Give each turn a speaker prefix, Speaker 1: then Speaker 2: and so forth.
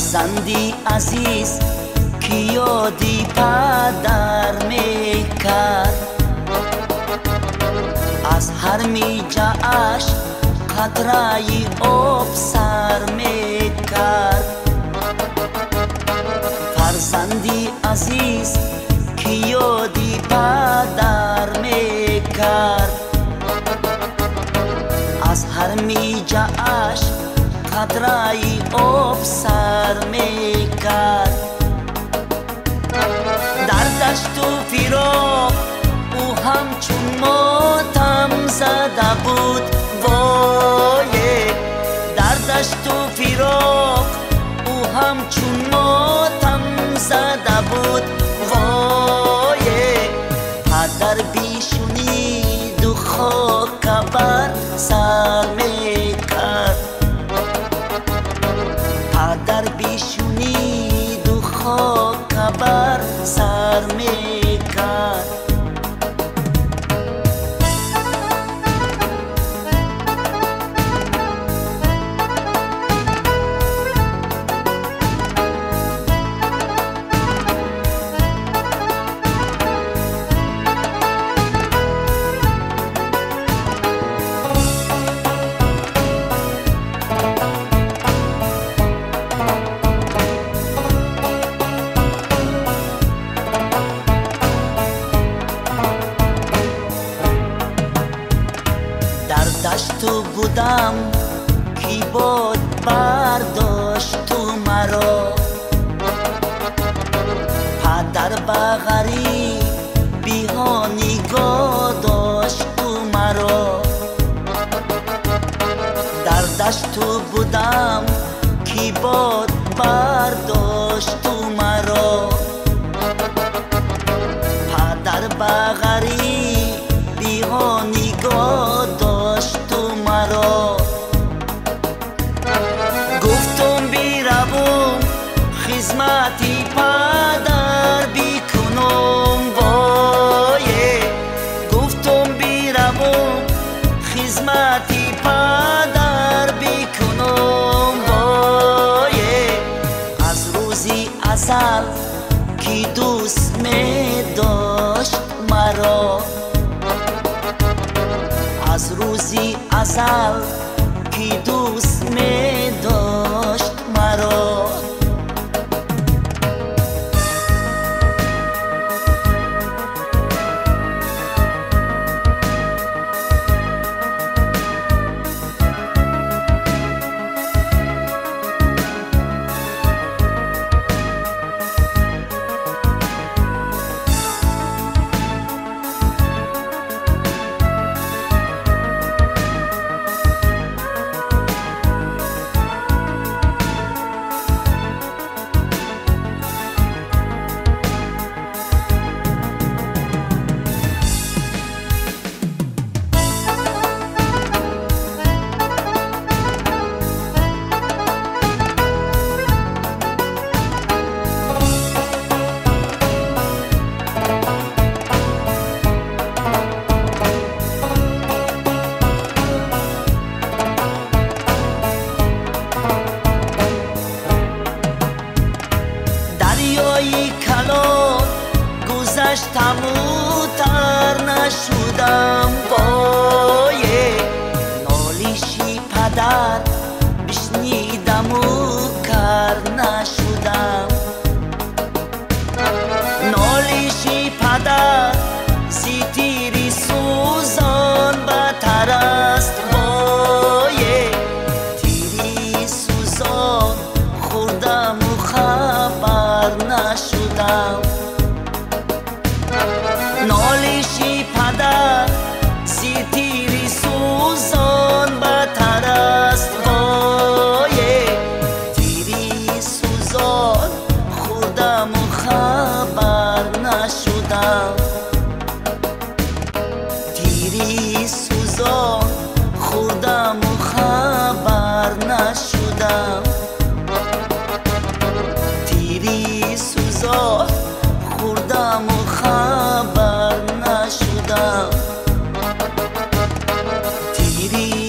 Speaker 1: فرزندی عزیز که یادی پدر میکرد، از هر میجه‌اش قطره‌ای آب سر میکرد. فرزندی عزیز که یادی پدر میکرد، از هر میجه‌اش قطره‌ای آب سر میکرد. در دشت و فراق او همچون ماتم زده بود، وای. در دشت و فراق او همچون ماتم زده بود، وای. پدر بیشونید و خاک بر سر میکرد، پدر بیشونید و خاک بر سر میکرد. دشت بودم کی باد برداشت تو مرا، پدر بغری بیها نگاه داشت تو مرا. در دشت بودم کی باد برداشت تو مرا، پدر بغری بیها نگاه داشت تو مرا. گفتم بیروم خدمتی پدر بیکنم، وای. گفتم بیروم خدمتی پدر بیکنم، وای. از روزی ازل کی دوست می داشت مرا، از روزی ازل کی دوست می داشت مرا. دریای کلان گذشتم و تر نشدم، وای. نالیشی پدر بشنیدم و کر نشدم، نالیشی پدر زی تیری سوزان بتر است، وای. تیری سوزان خوردم و خبر نشدم، نالیشی پدر زی تیری سوزان بتر است، وای. تیری سوزان خوردم و خبر نشدم، تیری سوزان خوردم و خبر نشدم، تیری سوزان خوردم و خبر نشدم، تیری